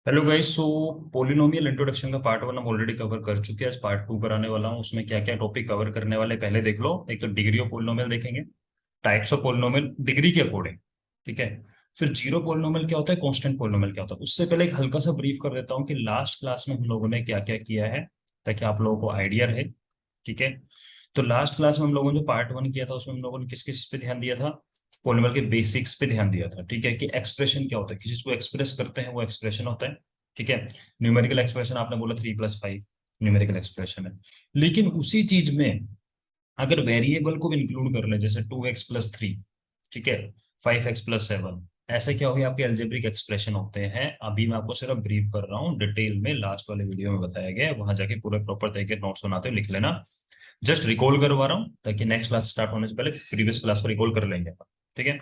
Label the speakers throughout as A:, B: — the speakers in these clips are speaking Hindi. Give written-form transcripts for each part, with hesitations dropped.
A: Hello guys. So polynomial introduction का पार्ट 1 हम ऑलरेडी कवर कर चुके हैं। आज पार्ट 2 कराने वाला हूँ। उसमें क्या क्या टॉपिक कवर करने वाले पहले देख लो। एक तो डिग्री ऑफ पोलिनोमियल देखेंगे, टाइप्स ऑफ पोलिनोमियल डिग्री के अकॉर्डिंग, ठीक है। फिर जीरो पोलिनोमियल क्या होता है, कांस्टेंट पोलिनोमियल क्या होता है। उससे पहले एक हल्का सा ब्रीफ कर देता हूँ कि लास्ट क्लास में हम लोगों ने क्या क्या किया है, ताकि आप लोगों को आइडिया रहे, ठीक है। तो लास्ट क्लास में हम लोगों ने जो पार्ट 1 किया था उसमें हम लोगों ने किस किस पे ध्यान दिया था, पोलिनोमियल के बेसिक्स पे ध्यान दिया था, ठीक है। कि एक्सप्रेशन क्या होता है, किसी चीज को एक्सप्रेस करते हैं वो एक्सप्रेशन होता है, ठीक है। न्यूमेरिकल एक्सप्रेशन आपने बोला 3+5 न्यूमेरिकल एक्सप्रेशन है। लेकिन उसी चीज में अगर वेरिएबल को भी इंक्लूड कर ले, जैसे 2x+3, ठीक है, 5x+7, ऐसे क्या हो गया, आपके अलजेब्रिक एक्सप्रेशन होते हैं। अभी मैं आपको सिर्फ ब्रीफ कर रहा हूँ, डिटेल में लास्ट वाले वीडियो में बताया गया है, वहां जाके पूरे प्रॉपर तरीके नोट्स बनाते हुए लिख लेना। जस्ट रिकॉल करवा रहा हूँ ताकि नेक्स्ट क्लास स्टार्ट होने से पहले प्रीवियस क्लास को रिकॉल कर लेंगे, ठीक है।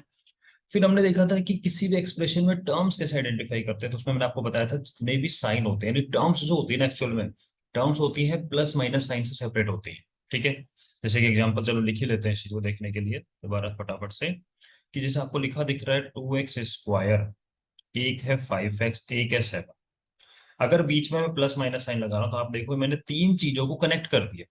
A: फिर हमने देखा था कि किसी भी एक्सप्रेशन में टर्म्स कैसे आइडेंटिफाई करते हैं। तो उसमें मैंने आपको बताया था जितने भी साइन होते हैं, टर्म्स जो होती है ना, एक्चुअल में टर्म्स होती है प्लस माइनस साइन से सेपरेट होती है, ठीक है। जैसे कि एग्जांपल चलो लिख ही लेते हैं इस चीज को देखने के लिए दोबारा फटाफट से, कि जैसे आपको लिखा दिख रहा है 2x², एक है 5x, एक है 7। अगर बीच में मैं प्लस माइनस साइन लगा रहा हूं तो आप देखो मैंने तीन चीजों को कनेक्ट कर दिया,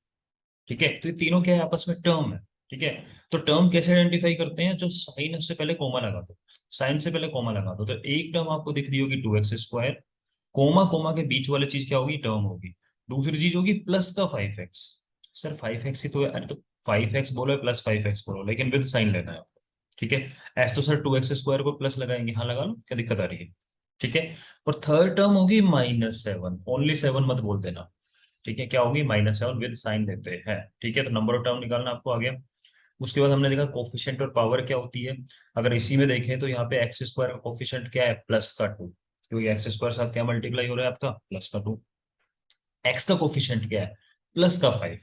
A: ठीक है। तो ये तीनों क्या है, आपस में टर्म है, ठीक है। तो टर्म कैसे आइडेंटिफाई करते हैं, जो साइन उससे पहले कोमा लगा दो, साइन से पहले कोमा लगा दो, तो एक टर्म आपको दिख रही होगी 2x², कोमा कोमा के बीच वाली चीज क्या होगी, टर्म होगी। दूसरी चीज होगी प्लस का 5x। सर 5x ही तो है, अरे तो 5x बोलो या +5x बोलो, लेकिन विद साइन लेना है आपको, ठीक है। ऐसे तो सर 2x² को प्लस लगाएंगे, हाँ लगा लो, क्या दिक्कत आ रही है, ठीक है। और थर्ड टर्म होगी -7, ओनली 7 मत बोल देना, ठीक है। क्या होगी, -7 विद साइन लेते हैं, ठीक है। तो नंबर ऑफ टर्म निकालना आपको आ गया। उसके बाद हमने देखा कोफिशिएंट और पावर क्या होती है। अगर इसी में देखें तो यहाँ पे x² का कोफिशिएंट क्या है, +2, क्योंकि x² साथ क्या मल्टीप्लाई हो रहा है आपका, +2। x का कोफिशिएंट क्या है, +5।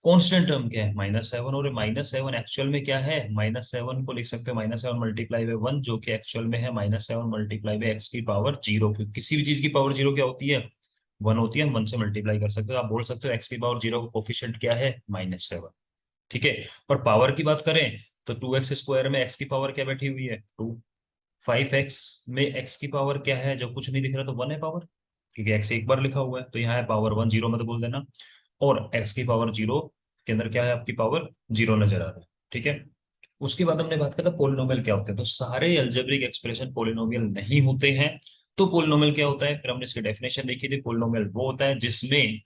A: कांस्टेंट टर्म क्या है, -7, और -7 एक्चुअल में क्या है, -7 को लिख सकते हो -7 मल्टीप्लाई बाय 1, जो कि एक्चुअल में है -7 मल्टीप्लाई बाय x⁻0। क्योंकि किसी भी चीज की पावर जीरो क्या होती है, 1 होती है। हम 1 से मल्टीप्लाई कर सकते हो, आप बोल सकते हो x⁻0 का कोफिशिएंट क्या है, -7, ठीक है। और पावर की बात करें तो 2x² में x की पावर क्या बैठी हुई है, 2। 5x में x की पावर क्या है, जब कुछ नहीं दिख रहा तो 1 है पावर, क्योंकि x एक बार लिखा हुआ है, तो यहाँ है पावर 1, जीरो मत बोल देना। और x की पावर जीरो के अंदर क्या है, आपकी पावर जीरो नजर आ रहा है, ठीक है। उसके बाद हमने बात करा पोलिनोमियल क्या होते हैं। तो सारे अलजेब्रिक एक्सप्रेशन पोलिनोमियल नहीं होते हैं। तो पोलिनोमियल क्या होता है, फिर हमने इसकी डेफिनेशन देखी थी। पोलिनोमियल वो होता है जिसमें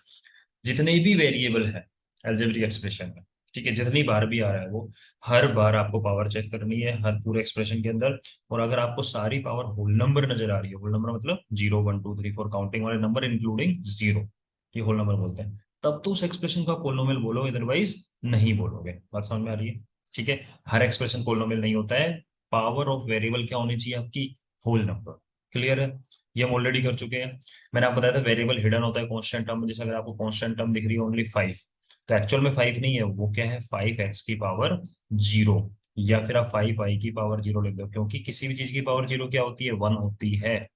A: जितने भी वेरिएबल है अलजेब्रिक एक्सप्रेशन में, ठीक है, जितनी बार भी आ रहा है वो, हर बार आपको पावर चेक करनी है हर पूरे एक्सप्रेशन के अंदर। और अगर आपको सारी पावर होल नंबर नजर आ रही है, होल नंबर मतलब 0 1 2 3 4 काउंटिंग वाले नंबर इंक्लूडिंग जीरो, ये होल नंबर बोलते हैं, तब तो उस एक्सप्रेशन को आप पोलिनोमियल बोलो, अदरवाइज नहीं बोलोगे। बात समझ में आ रही है, ठीक है। हर एक्सप्रेशन पोलिनोमियल नहीं होता है। पावर ऑफ वेरिएबल क्या होनी चाहिए आपकी, होल नंबर। क्लियर है, ये हम ऑलरेडी कर चुके हैं। मैंने आपको बताया था वेरिएबल हिडन होता है कांस्टेंट टर्म में। जैसे अगर आपको कांस्टेंट टर्म दिख रही है ओनली 5, तो एक्चुअल में 5 नहीं है, वो क्या है, 5x⁻0, या फिर आप 5y⁻0 लिख दो, क्योंकि किसी भी चीज की पावर जीरो क्या होती है, 1 होती है।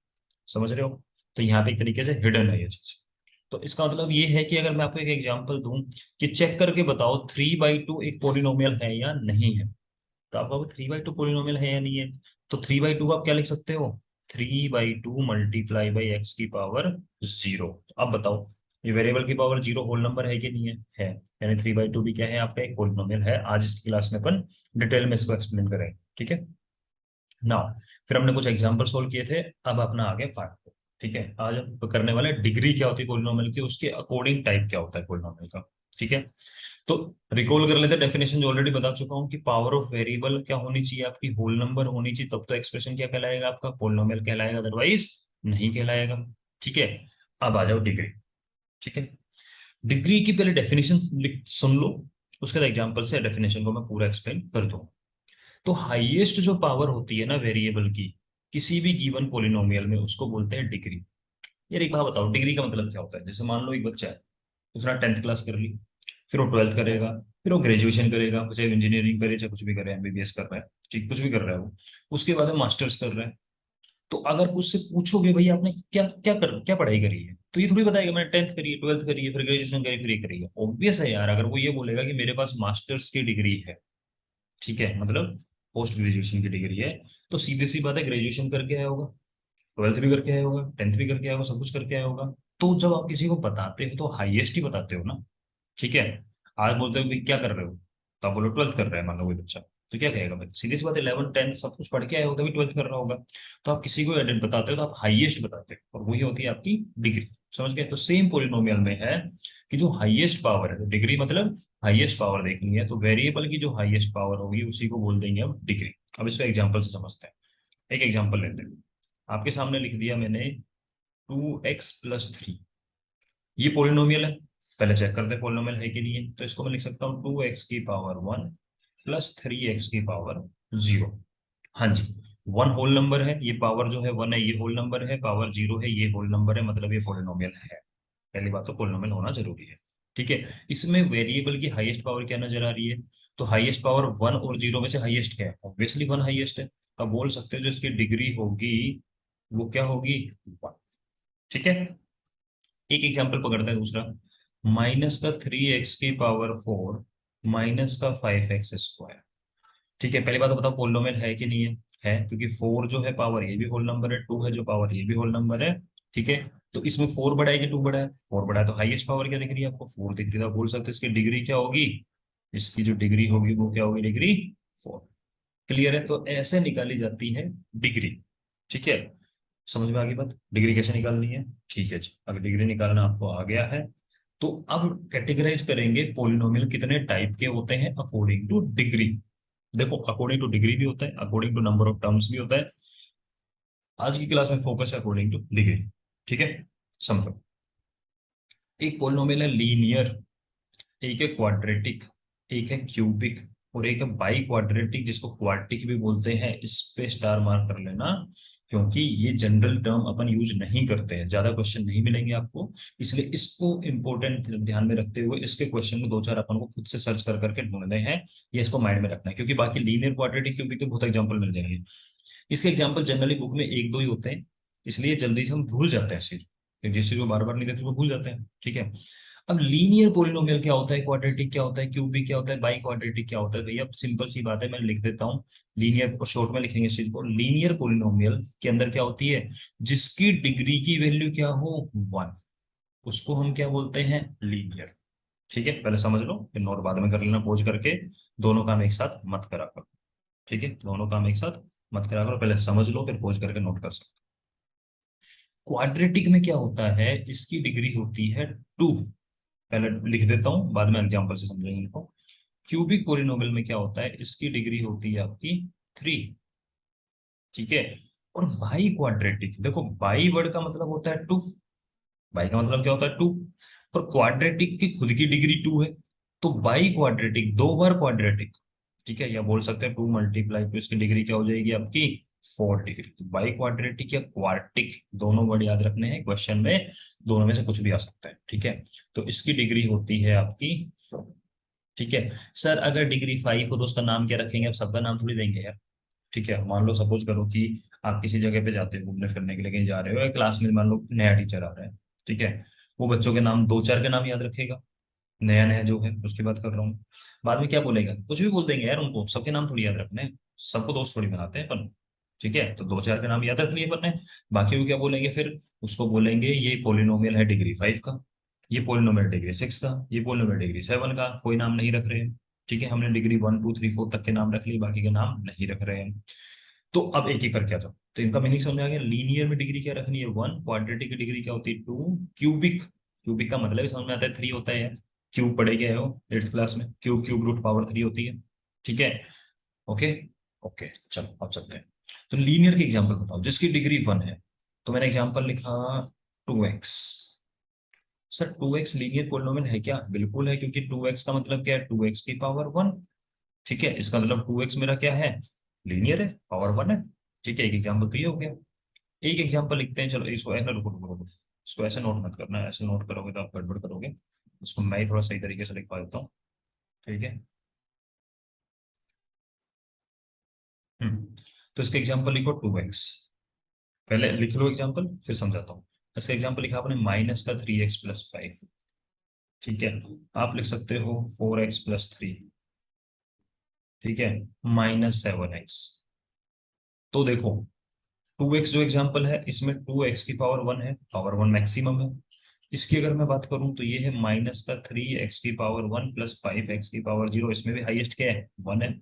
A: समझ रहे हो, तो यहाँ पे एक तरीके से हिडन है ये चीज। तो इसका मतलब ये है कि अगर मैं आपको एक एग्जांपल दूं कि चेक करके बताओ 3/2 एक पोलिनोमियल है या नहीं है, तो आप कहोगे 3/2 पोलिनोमियल है या नहीं है। तो 3/2 को आप क्या लिख सकते हो, 3/2 मल्टीप्लाई बाई x⁻0। अब बताओ ये वेरिएबल की पावर जीरो होल नंबर है कि नहीं है, यानी 3/2 भी क्या है, आपका एक पोलिनोमियल है। आज इसकी क्लास में अपन डिटेल में इसको एक्सप्लेन करेंगे, ठीक है ना। फिर हमने कुछ एग्जांपल सोल्व किए थे, अब अपना आगे पार्ट को, ठीक है। आज हम करने वाले डिग्री क्या होती है पोलिनोमियल की, उसके अकॉर्डिंग टाइप क्या होता है पोलिनोमियल का, ठीक है। तो रिकॉल कर लेते हैं डेफिनेशन, जो ऑलरेडी बता चुका हूं कि पावर ऑफ वेरिएबल क्या होनी चाहिए, आपकी होल नंबर होनी चाहिए, तब तो एक्सप्रेशन क्या कहलाएगा, आपका पोलिनोमियल कहलाएगा, अदरवाइज नहीं कहलाएगा, ठीक है। अब आ जाओ डिग्री, ठीक है। डिग्री की पहले डेफिनेशन सुन लो, उसके बाद एग्जांपल से डेफिनेशन को मैं पूरा एक्सप्लेन कर दूं। तो हाईएस्ट जो पावर होती है ना वेरिएबल की, किसी भी गिवन पोलिनोमियल में, उसको बोलते हैं डिग्री। यार एक बात बताओ, डिग्री का मतलब क्या होता है। जैसे मान लो एक बच्चा है, उसने 10th क्लास कर ली, फिर वो 12th करेगा, फिर वो ग्रेजुएशन करेगा, चाहे इंजीनियरिंग करे चाहे कुछ भी करे, एमबीबीएस कर रहा है, ठीक, कुछ भी कर रहा है वो। उसके बाद वो मास्टर्स कर रहा है। तो अगर उससे पूछोगे भाई आपने क्या क्या पढ़ाई करी है, तो ये थोड़ी बताएगा मैंने 10th करी है, 12th करी है, फिर ग्रेजुएशन करी, फिर ये करी है। ऑब्वियस है यार, अगर वो ये बोलेगा कि मेरे पास मास्टर्स की डिग्री है, ठीक है, मतलब पोस्ट ग्रेजुएशन की डिग्री है, तो सीधी सी बात है ग्रेजुएशन करके आया होगा। ट्वेल्थ भी करके आया होगा, टेंथ भी करके आया होगा, सब कुछ करके आया होगा। तो जब आप किसी को बताते हो तो हाईएस्ट ही बताते हो ना। ठीक है। आज बोलते हो भाई क्या कर रहे हो, तो आप बोलो ट्वेल्थ कर रहे हैं, मान लो कोई बच्चा, तो क्या कहेगा भाई, सीधी सी बात, 11th 10th सब कुछ पढ़ के आया होगा, तभी ट्वेल्थ कर रहा होगा। तो आप किसी को एडेंट बताते हो तो आप हाईएस्ट बताते हो, और वही होती है आपकी डिग्री। समझ गए। तो सेम पोलिनोमियल में है कि जो हाईएस्ट पावर है, डिग्री मतलब हाईएस्ट पावर देखनी है, तो वेरिएबल की जो हाईएस्ट पावर होगी उसी को बोल देंगे हम डिग्री। अब इसको एग्जाम्पल से समझते हैं। एक एग्जाम्पल लेते हैं। आपके सामने लिख दिया मैंने 2x+3, ये पोलिनोमियल है। पहले चेक करते हैं पोलिनोमियल है कि नहीं है। तो इसको मैं लिख सकता हूँ 2x⁻1 + 3x⁻0। हाँ जी, वन होल नंबर है, ये पावर जो है वन है ये होल नंबर है, पावर जीरो है ये होल नंबर है, मतलब ये पोलिनोमियल है। पहली बात तो पोलिनोमियल होना जरूरी है। ठीक है। इसमें वेरिएबल की हाईएस्ट पावर क्या नजर आ रही है, तो हाईएस्ट पावर वन और जीरो में से हाईएस्ट क्या है, ऑब्वियसली वन हाईएस्ट है। अब बोल सकते हो जो इसकी डिग्री होगी वो क्या होगी, वन। ठीक है। एक एग्जाम्पल पकड़ते हैं दूसरा, -3x⁴ -5x²। ठीक है। पहली बात तो बताओ पोलिनोमियल है कि नहीं है। है, क्योंकि फोर जो है पावर ये भी होल नंबर है, टू है जो पावर ये भी होल नंबर है। ठीक है। तो इसमें फोर बड़ा है कि टू बड़ा है, फोर बड़ा है, तो हाईएस्ट पावर क्या दिख रही है आपको, फोर दिख रही है। तो आप बोल सकते हो इसकी डिग्री क्या होगी, इसकी जो डिग्री होगी वो क्या होगी, डिग्री फोर। क्लियर है। तो ऐसे निकाली जाती है डिग्री। ठीक है। समझ में आ गई बात, डिग्री कैसे निकालनी है। ठीक है जी, अब डिग्री निकालना आपको आ गया है। तो अब कैटेगराइज करेंगे पोलिनोमियल कितने टाइप के होते हैं अकॉर्डिंग टू डिग्री। देखो, अकॉर्डिंग टू डिग्री भी होता है, according to number of terms भी होता है। आज की क्लास में फोकस है अकॉर्डिंग टू डिग्री। ठीक है। समझो, एक पोलिनोमियल है लीनियर, एक है क्वाड्रेटिक, एक है क्यूबिक, और एक है बाई क्वाड्रेटिक, जिसको क्वाड्रिटिक भी बोलते हैं। इस पे स्टार मार्क कर लेना, क्योंकि ये जनरल टर्म अपन यूज नहीं करते हैं, ज्यादा क्वेश्चन नहीं मिलेंगे आपको। इसलिए इसको इंपॉर्टेंट ध्यान में रखते हुए इसके क्वेश्चन में दो चार अपन को खुद से सर्च कर करके ढूंढने हैं। ये इसको माइंड में रखना है, क्योंकि बाकी लीनियर क्वाड्रेटिक क्यूबिक के बहुत एग्जाम्पल मिल जाएंगे। इसके एग्जाम्पल जनरली बुक में एक दो ही होते हैं, इसलिए जल्दी से हम भूल जाते हैं इस चीज को। जिस चीज को बार बार नहीं देखते उसको भूल जाते हैं। ठीक है। अब लीनियर पोलिनोमियल क्या होता है, क्वाड्रेटिक क्या होता है, क्यूबिक क्या होता है, बाई क्वाड्रेटिक क्या होता है, भैया सिंपल सी बात है, मैं लिख देता हूँ। लीनियर को शॉर्ट में लिखेंगे इस चीज को, लीनियर पोलिनोमियल के अंदर क्या होती है, जिसकी डिग्री की वैल्यू क्या हो, वन, उसको हम क्या बोलते हैं, लीनियर। ठीक है। पहले समझ लो, फिर नोट बाद में कर लेना पॉज करके। दोनों काम एक साथ मत करा करो। ठीक है। दोनों काम एक साथ मत करा करो, पहले समझ लो फिर पॉज करके नोट कर सकते। क्वाड्रेटिक में क्या होता है, इसकी डिग्री होती है टू। पहले लिख देता हूं, बाद में एग्जांपल से समझेंगे इनको। क्यूबिक पोलिनोमियल में क्या होता है, इसकी डिग्री होती है आपकी थ्री। ठीक है। और बाई क्वाड्रेटिक, देखो बाई वर्ड का मतलब होता है टू, बाई का मतलब क्या होता है टू, और क्वाड्रेटिक की खुद की डिग्री टू है। तो बाई क्वाड्रेटिक दो बार क्वाड्रेटिक। ठीक है। या बोल सकते हैं 2 × तो इसकी डिग्री क्या हो जाएगी आपकी, 4 डिग्री। तो बाई क्वाड्रेटिक या क्वार्टिक दोनों वर्ड याद रखने हैं क्वेश्चन में, दोनों में से कुछ भी आ सकता है। ठीक है। तो इसकी डिग्री होती है आपकी 4। ठीक है। सर अगर डिग्री 5 हो तो उसका नाम क्या रखेंगे, आप सबका नाम थोड़ी देंगे यार। ठीक है। मान लो सपोज करो कि आप किसी जगह पे जाते हो घूमने फिरने के लिए, कहीं जा रहे हो, या क्लास में मान लो नया टीचर आ रहा है। ठीक है। वो बच्चों के नाम दो चार के नाम याद रखेगा, नया नया जो है उसकी बात कर रहा हूँ। बाद में क्या बोलेगा, कुछ भी बोल देंगे यार, उनको सबके नाम थोड़ी याद रखने हैं, सबको दोस्त थोड़ी बनाते हैं अपन। ठीक है। तो दो चार के नाम याद रख लिए अपन ने। बाकी वो क्या बोलेंगे फिर, उसको बोलेंगे ये पोलिनोमियल है डिग्री 5 का, ये पोलिनोमियल डिग्री 6 का, ये पोलिनोमियल डिग्री 7 का, कोई नाम नहीं रख रहे हैं। ठीक है। हमने डिग्री 1 2 3 4 तक के नाम रख लिए, बाकी के नाम नहीं रख रहे हैं। तो अब एक एक करके आ जाओ, तो इनका मीनिंग समझ आ गया। लीनियर में डिग्री क्या रखनी है, वन। क्वाड्रेटिक की डिग्री क्या होती है, टू। क्यूबिक, क्यूबिक का मतलब ही समझ में आता है, थ्री होता है यार। क्यूब पढ़े गए हो 8th क्लास में, क्यूब क्यूब रूट पावर 3 होती है। ठीक है। ओके। ओके चलो अब चलते हैं। तो लीनियर की एग्जांपल बताओ जिसकी डिग्री वन है। तो मैंने एग्जांपल लिखा 2x। Sir 2x linear polynomial है क्या, बिल्कुल है, क्योंकि 2x का मतलब क्या है, 2x⁻1। ठीक है। इसका मतलब 2x मेरा क्या है, लीनियर है, पावर वन है। ठीक है। एक एग्जाम्पल तो ये हो गया। एक एग्जाम्पल लिखते हैं, चलो इसको ऐसा, रुको रुको रुको, इसको ऐसे नोट मत करना, ऐसे नोट करोगे तो आप गड़बड़ करोगे। इसको मैं ही थोड़ा सही तरीके से लिखवा देता हूँ। ठीक है। तो इसका एग्जाम्पल लिखो 2x। पहले लिख लो एग्जाम्पल, फिर समझाता हूँ। इसका एग्जाम्पल लिखा आपने -3x+5। ठीक है। आप लिख सकते हो 4x+3। ठीक है। -7x। तो देखो 2x जो एग्जांपल है इसमें 2x की पावर 1 है, पावर 1 मैक्सिमम है। इसकी अगर मैं बात करूं तो ये है माइनस का 3x की पावर 1 प्लस 5x की पावर 0, इसमें भी हाईएस्ट क्या है 1 है,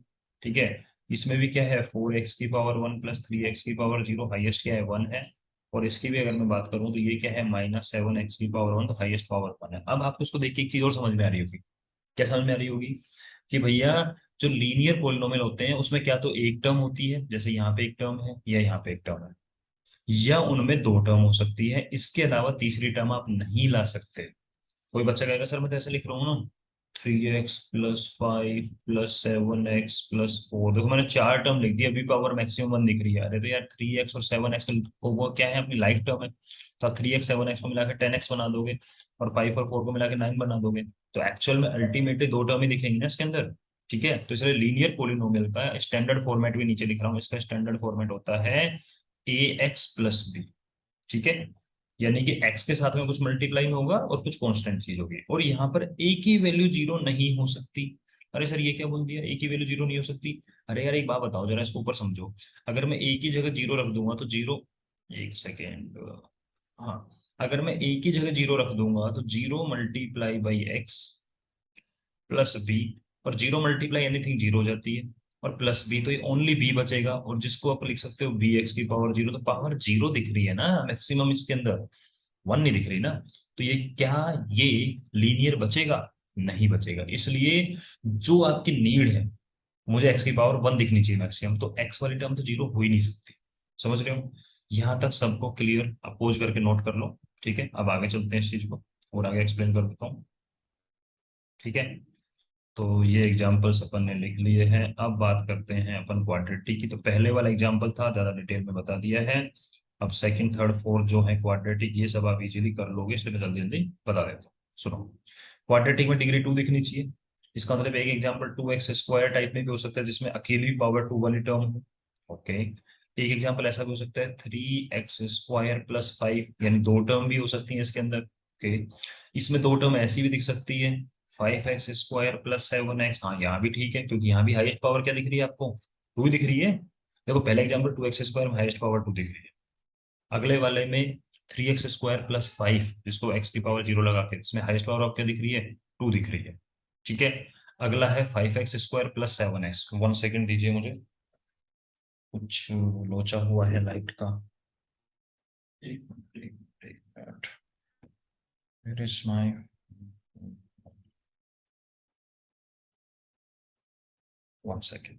A: ठीक है। इसमें भी क्या है 4x की पावर 1 प्लस 3x की पावर 0, हाईएस्ट क्या है 1 है। और इसकी भी अगर मैं बात करूं तो ये क्या है -7x की पावर 1, तो हाईएस्ट पावर 1 है। अब आपको इसको देख के एक चीज और समझ में आ रही होगी। क्या समझ में आ रही होगी? कि भैया जो लीनियर पोलिनोमियल होते हैं उसमें क्या तो एक टर्म होती है, जैसे यहाँ पे एक टर्म है या यहाँ पे एक टर्म है, या उनमें दो टर्म हो सकती है, इसके अलावा तीसरी टर्म आप नहीं ला सकते। कोई बच्चा कहेगा सर मैं तो ऐसे लिख रहा हूँ ना, 3x + 5 + 7x + 4, देखो मैंने चार टर्म लिख दी, अभी पावर मैक्सिमम 1 दिख रही है। अरे तो यार 3x और 7x तो वो क्या है अपनी लाइफ टर्म है, तो आप 3x 7x को मिलाकर 10x बना दोगे, और 5 और 4 को मिलाकर 9 बना दोगे, तो एक्चुअल में अल्टीमेटली दो टर्म ही दिखेंगी ना इसके अंदर। ठीक है, तो इसलिए लीनियर पोलिनोमियल का स्टैंडर्ड फॉर्मेट भी नीचे लिख रहा हूँ, इसका स्टैंडर्ड फॉर्मेट होता है ax + b। ठीक है, यानी कि x के साथ में कुछ मल्टीप्लाई में होगा और कुछ कांस्टेंट चीज होगी, और यहाँ पर a की वैल्यू जीरो नहीं हो सकती। अरे सर ये क्या बोल दिया, a की वैल्यू जीरो नहीं हो सकती? अरे यार एक बात बताओ जरा, इसको ऊपर समझो। अगर मैं a की जगह जीरो रख दूंगा तो जीरो, एक सेकेंड, हाँ, अगर मैं a की जगह जीरो रख दूंगा तो 0 × x प्लस बी, और 0 × एनीथिंग जीरो हो जाती है, और प्लस बी तो ये ओनली बी बचेगा, और जिसको आप लिख सकते हो बी एक्स की पावर 0, तो पावर 0 दिख रही है ना मैक्सिमम इसके अंदर, 1 नहीं दिख रही ना। तो ये क्या, ये लीनियर बचेगा? नहीं बचेगा। इसलिए जो आपकी नीड है, मुझे एक्स की पावर 1 दिखनी चाहिए मैक्सिमम, तो एक्स वाली टर्म तो जीरो हो ही नहीं सकती। समझ रहे हो? यहां तक सबको क्लियर? अपोज करके नोट कर लो। ठीक है, अब आगे चलते हैं इस चीज को और आगे एक्सप्लेन कर देता हूँ। ठीक है, तो ये एग्जाम्पल्स अपन ने लिख लिए हैं। अब बात करते हैं अपन क्वाड्रेटिक की। तो पहले वाला एग्जाम्पल था, ज्यादा डिटेल में बता दिया है। अब सेकंड थर्ड फोर्थ जो है क्वाड्रेटिक, ये सब आप इजीली कर लोगे, इसलिए मैं जल्दी जल्दी बता देता हूँ। सुनो, क्वाड्रेटिक में डिग्री 2 दिखनी चाहिए। इसका मतलब एक एग्जाम्पल 2x² टाइप में भी हो सकता है जिसमें अकेली पावर 2 वाली टर्म हो। ओके, एक एग्जाम्पल ऐसा भी हो सकता है 3x² + 5, यानी दो टर्म भी हो सकती है इसके अंदर। ओके, इसमें दो टर्म ऐसी भी दिख सकती है, 5x² + 7x। हाँ यहाँ भी ठीक है, क्योंकि यहाँ भी हाईएस्ट पावर क्या दिख रही है आपको, 2 दिख रही है। देखो पहले एग्जाम्पल 2x² में हाईएस्ट पावर 2 दिख रही है, अगले वाले में 3x² + 5, जिसको x की पावर 0 लगा के, इसमें हाईएस्ट पावर आप क्या दिख रही है, 2 दिख रही है। ठीक है, अगला है 5x² + 7x। 1 सेकेंड दीजिए मुझे, कुछ लोचा हुआ है लाइट का। एक मिनट, एक मिनट, वेयर इज माय, 1 सेकेंड।